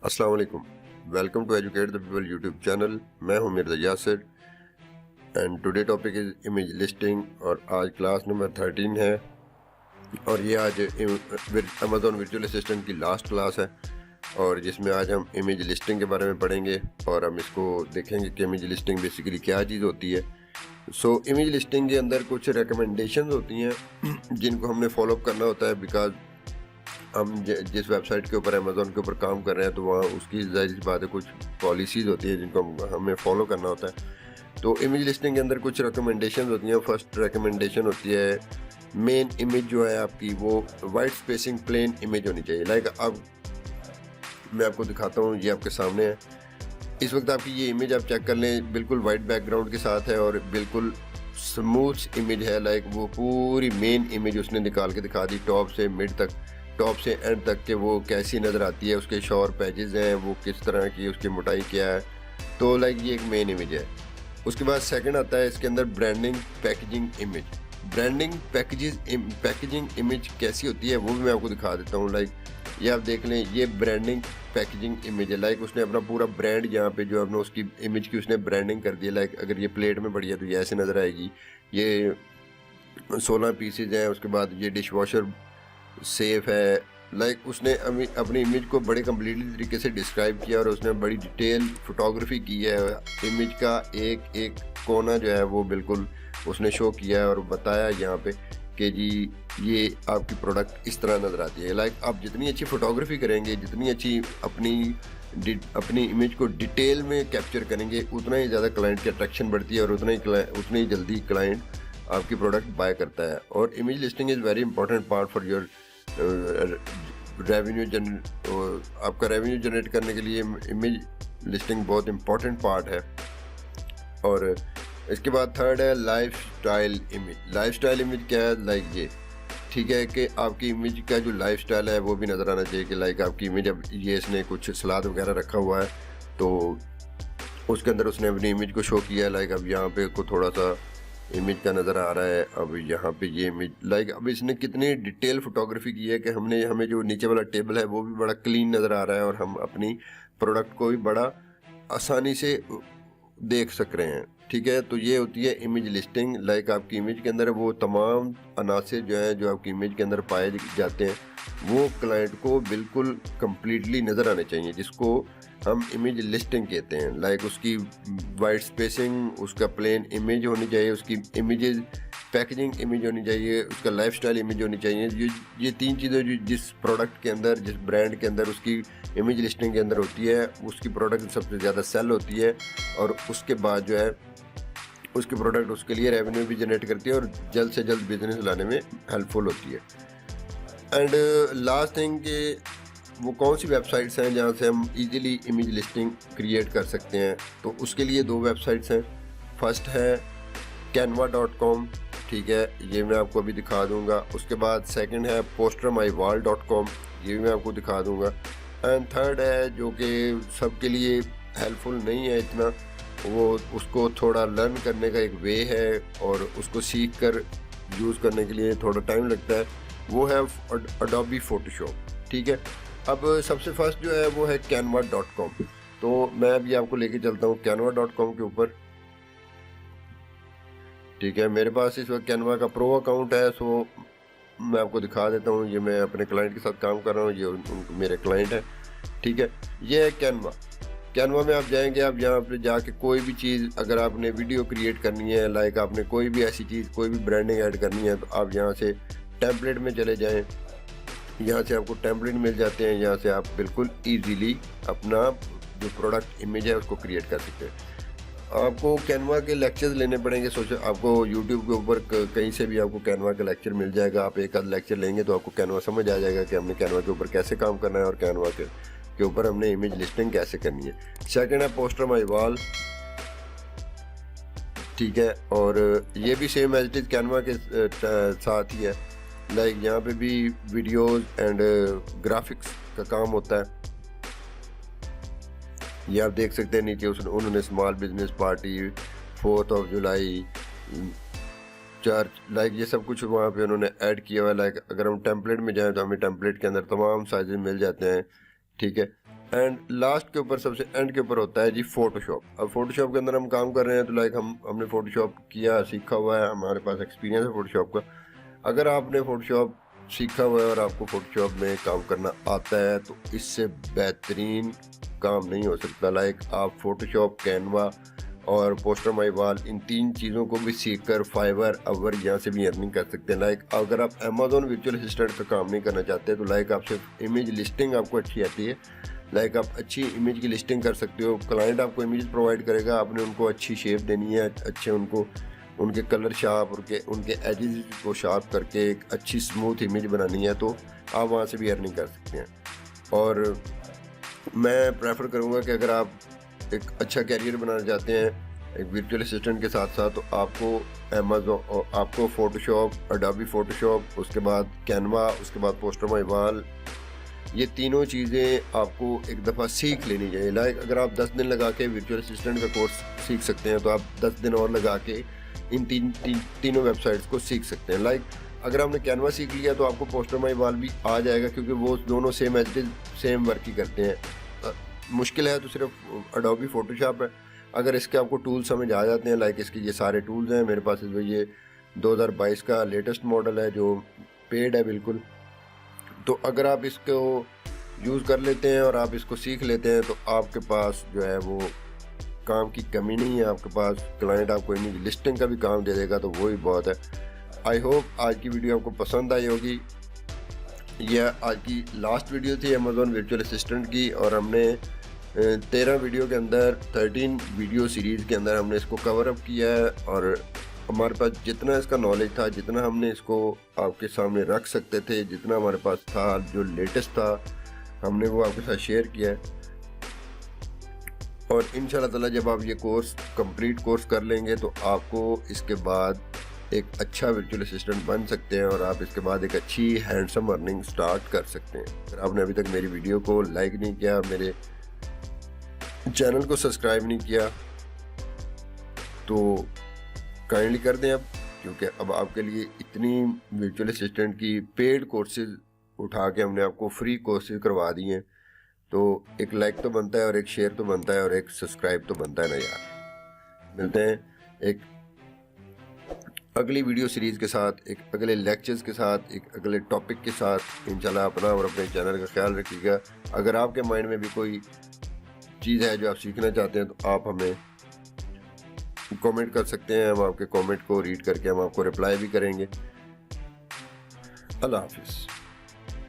अस्सलाम वालेकुम। Welcome to educate the people YouTube channel. मैं हूं Mirza Yasir and today topic is image listing और आज क्लास नंबर 13 है और ये आज अमेज़ॉन वर्चुअल असिस्टेंट की लास्ट क्लास है और जिसमें आज हम इमेज लिस्टिंग के बारे में पढ़ेंगे और हम इसको देखेंगे कि इमेज लिस्टिंग बेसिकली क्या चीज़ होती है। इमेज लिस्टिंग के अंदर कुछ रिकमेंडेशंस होती हैं जिनको हमने फॉलोअप करना होता है बिकॉज हम जिस वेबसाइट के ऊपर अमेज़ॉन के ऊपर काम कर रहे हैं तो वहाँ उसकी ज़ाहिर सी बात है कुछ पॉलिसीज़ होती है जिनको हमें फॉलो करना होता है। तो इमेज लिस्टिंग के अंदर कुछ रिकमेंडेशन होती हैं। फर्स्ट रिकमेंडेशन होती है मेन इमेज जो है आपकी वो वाइट स्पेसिंग प्लेन इमेज होनी चाहिए। लाइक अब मैं आपको दिखाता हूँ, ये आपके सामने है इस वक्त आपकी ये इमेज आप चेक कर लें, बिल्कुल वाइट बैकग्राउंड के साथ है और बिल्कुल स्मूथ इमेज है। लाइक वो पूरी मेन इमेज उसने निकाल के दिखा दी टॉप से मिड तक, टॉप से एंड तक के वो कैसी नज़र आती है, उसके शॉर पैजेस हैं वो किस तरह की, उसकी मोटाई क्या है। तो लाइक ये एक मेन इमेज है। उसके बाद सेकंड आता है इसके अंदर branding packaging image. Branding packaging image कैसी होती है वो भी मैं आपको दिखा देता हूँ। लाइक ये आप देख लें, ये ब्रांडिंग पैकेजिंग इमेज है। लाइक उसने अपना पूरा ब्रांड यहाँ पे जो अपना उसकी इमेज की उसने ब्रांडिंग कर दी है। लाइक अगर ये प्लेट में पड़ी है तो ये ऐसे नज़र आएगी। ये 16 पीसेज हैं। उसके बाद ये डिश वॉशर सेफ है। लाइक उसने अपनी इमेज को बड़े कम्प्लीटली तरीके से डिस्क्राइब किया और उसने बड़ी डिटेल फोटोग्राफी की है। इमेज का एक एक कोना जो है वो बिल्कुल उसने शो किया है और बताया यहाँ पे कि जी ये आपकी प्रोडक्ट इस तरह नज़र आती है। लाइक आप जितनी अच्छी फोटोग्राफी करेंगे, जितनी अच्छी अपनी इमेज को डिटेल में कैप्चर करेंगे, उतना ही ज़्यादा क्लाइंट की अट्रैक्शन बढ़ती है और उतनी ही जल्दी क्लाइंट आपकी प्रोडक्ट बाय करता है। और image listing is very important part for your revenue आपका रेवेन्यू जनरेट करने के लिए इमेज लिस्टिंग बहुत इंपॉर्टेंट पार्ट है। और इसके बाद थर्ड है life style image. Life style image क्या है? लाइक ये ठीक है कि आपकी इमेज का जो लाइफ स्टाइल है वो भी नज़र आना चाहिए कि लाइक आपकी इमेज, अब ये इसने कुछ सलाद वगैरह रखा हुआ है तो उसके अंदर उसने अपनी इमेज को शो किया है। लाइक अब यहाँ पे को थोड़ा सा इमेज का नज़र आ रहा है। अब यहाँ पे ये इमेज लाइक अब इसने कितनी डिटेल फोटोग्राफी की है कि हमें जो नीचे वाला टेबल है वो भी बड़ा क्लीन नज़र आ रहा है और हम अपनी प्रोडक्ट को भी बड़ा आसानी से देख सक रहे हैं। ठीक है, तो ये होती है इमेज लिस्टिंग। लाइक आपकी इमेज के अंदर वो तमाम अनासर जो है जो आपकी इमेज के अंदर पाए जाते हैं वो क्लाइंट को बिल्कुल कम्प्लीटली नज़र आने चाहिए, जिसको हम इमेज लिस्टिंग कहते हैं। लाइक उसकी वाइट स्पेसिंग, उसका प्लेन इमेज होनी चाहिए, उसकी इमेजेस पैकेजिंग इमेज होनी चाहिए, उसका लाइफस्टाइल इमेज होनी चाहिए। ये तीन चीज़ें जो जिस प्रोडक्ट के अंदर, जिस ब्रांड के अंदर उसकी इमेज लिस्टिंग के अंदर होती है, उसकी प्रोडक्ट सबसे ज़्यादा सेल होती है और उसके बाद जो है उसकी प्रोडक्ट उसके लिए रेवेन्यू भी जनरेट करती है और जल्द से जल्द बिजनेस लाने में हेल्पफुल होती है। एंड लास्ट थिंग कि वो कौन सी वेबसाइट्स हैं जहाँ से हम इजीली इमेज लिस्टिंग क्रिएट कर सकते हैं। तो उसके लिए दो वेबसाइट्स हैं। फर्स्ट है canva.com, ठीक है, ये मैं आपको अभी दिखा दूंगा। उसके बाद सेकंड है postermywall.com, ये भी मैं आपको दिखा दूंगा। एंड थर्ड है जो कि सबके लिए हेल्पफुल नहीं है इतना, वो उसको थोड़ा लर्न करने का एक वे है और उसको सीख कर यूज़ करने के लिए थोड़ा टाइम लगता है, वो है अडोबी फोटोशॉप। ठीक है, अब सबसे फर्स्ट जो है वो है canva.com। तो मैं अभी आपको लेके चलता हूँ canva.com के ऊपर। ठीक है, मेरे पास इस वक्त कैनवा का प्रो अकाउंट है, सो मैं आपको दिखा देता हूँ। ये मैं अपने क्लाइंट के साथ काम कर रहा हूँ, ये मेरे क्लाइंट है। ठीक है, ये है कैनवा। कैनवा में आप जाएंगे, आप यहाँ पे जाके कोई भी चीज़, अगर आपने वीडियो क्रिएट करनी है, लाइक आपने कोई भी ऐसी चीज़, कोई भी ब्रांडिंग ऐड करनी है, तो आप यहाँ से टेम्पलेट में चले जाएँ। यहाँ से आपको टेम्पलेट मिल जाते हैं, यहाँ से आप बिल्कुल ईजीली अपना जो प्रोडक्ट इमेज है उसको क्रिएट कर सकते हैं। आपको कैनवा के लेक्चर्स लेने पड़ेंगे। सोचो आपको यूट्यूब के ऊपर कहीं से भी आपको कैनवा का लेक्चर मिल जाएगा। आप एक आध लेक्चर लेंगे तो आपको कैनवा समझ आ जाएगा कि हमने कैनवा के ऊपर कैसे काम करना है और कैनवा के ऊपर हमने इमेज लिस्टिंग कैसे करनी है। सेकंड है पोस्टरमाईवॉल, ठीक है, और ये भी same as it is Canva के साथ ही है। लाइक यहाँ पे भी वीडियोज़ एंड ग्राफिक्स का काम होता है। ये आप देख सकते हैं नीचे उन्होंने स्मॉल बिजनेस पार्टी, 4 जुलाई, चर्च, लाइक ये सब कुछ वहाँ पे उन्होंने ऐड किया हुआ है। लाइक अगर हम टेम्पलेट में जाएं तो हमें टेम्पलेट के अंदर तमाम साइजेस मिल जाते हैं। ठीक है, एंड लास्ट के ऊपर सबसे एंड के ऊपर होता है जी फोटोशॉप। अब फोटोशॉप के अंदर हम काम कर रहे हैं तो लाइक हमने फोटोशॉप किया, सीखा हुआ है, हमारे पास एक्सपीरियंस है फोटोशॉप का। अगर आपने फोटोशॉप सीखा हुआ है और आपको फोटोशॉप में काम करना आता है तो इससे बेहतरीन काम नहीं हो सकता। लाइक आप फोटोशॉप, कैनवा और पोस्टर माई वॉल, इन 3 चीज़ों को भी सीख कर फाइवर, अवर यहाँ से भी अर्निंग कर सकते हैं। लाइक अगर आप अमेजोन वर्चुअल असिस्टेंट का काम नहीं करना चाहते तो लाइक आप सिर्फ इमेज लिस्टिंग आपको अच्छी आती है, लाइक आप अच्छी इमेज की लिस्टिंग कर सकते हो। क्लाइंट आपको इमेज प्रोवाइड करेगा, आपने उनको अच्छी शेप देनी है, अच्छे उनको उनके कलर शार्प, उनके एजेस को शार्प करके एक अच्छी स्मूथ इमेज बनानी है, तो आप वहाँ से भी अर्निंग कर सकते हैं। और मैं प्रेफर करूँगा कि अगर आप एक अच्छा कैरियर बनाना चाहते हैं एक वर्चुअल असिस्टेंट के साथ साथ, तो आपको अमेज़न, आपको फोटोशॉप, एडोबी फोटोशॉप, उसके बाद कैनवा, उसके बाद पोस्टर माई वॉल, ये तीनों चीज़ें आपको एक दफ़ा सीख लेनी चाहिए। लाइक अगर आप 10 दिन लगा के वर्चुअल असिस्टेंट का कोर्स सीख सकते हैं तो आप 10 दिन और लगा के इन तीनों वेबसाइट्स को सीख सकते हैं। लाइक अगर आपने कैनवा सीख लिया तो आपको पोस्टर माई वॉल भी आ जाएगा, क्योंकि वो दोनों सेम वर्क ही करते हैं। मुश्किल है तो सिर्फ एडोबी फोटोशॉप है। अगर इसके आपको टूल समझ आ जाते हैं, लाइक इसके ये सारे टूल्स हैं मेरे पास, ये 2022 का लेटेस्ट मॉडल है जो पेड है बिल्कुल। तो अगर आप इसको यूज़ कर लेते हैं और आप इसको सीख लेते हैं तो आपके पास जो है वो काम की कमी नहीं है। आपके पास क्लाइंट आपको इमेज लिस्टिंग का भी काम दे देगा, तो वो ही बहुत है। आई होप आज की वीडियो आपको पसंद आई होगी। यह आज की लास्ट वीडियो थी अमेज़ॉन वर्चुअल असिस्टेंट की, और हमने 13 वीडियो के अंदर 13 वीडियो सीरीज़ के अंदर हमने इसको कवर अप किया है। और हमारे पास जितना इसका नॉलेज था, जितना हमने इसको आपके सामने रख सकते थे, जितना हमारे पास था, जो लेटेस्ट था, हमने वो आपके साथ शेयर किया है। और इंशाल्लाह ताला जब आप ये कोर्स कंप्लीट कोर्स कर लेंगे तो आपको इसके बाद एक अच्छा वर्चुअल असिस्टेंट बन सकते हैं, और आप इसके बाद एक अच्छी हैंडसम अर्निंग स्टार्ट कर सकते हैं। अगर आपने अभी तक मेरी वीडियो को लाइक नहीं किया, मेरे चैनल को सब्सक्राइब नहीं किया, तो काइंडली कर दें अब, क्योंकि अब आपके लिए इतनी वर्चुअल असिस्टेंट की पेड कोर्सेज उठा के हमने आपको फ्री कोर्सेज करवा दिए हैं, तो एक लाइक तो बनता है, और एक शेयर तो बनता है, और एक सब्सक्राइब तो बनता है ना यार। मिलते हैं एक अगली वीडियो सीरीज़ के साथ, एक अगले लेक्चर्स के साथ, एक अगले टॉपिक के साथ। इंशाल्लाह अपना और अपने चैनल का ख्याल रखिएगा। अगर आपके माइंड में भी कोई चीज़ है जो आप सीखना चाहते हैं तो आप हमें कमेंट कर सकते हैं। हम आपके कमेंट को रीड करके हम आपको रिप्लाई भी करेंगे। अल्लाह हाफिज़।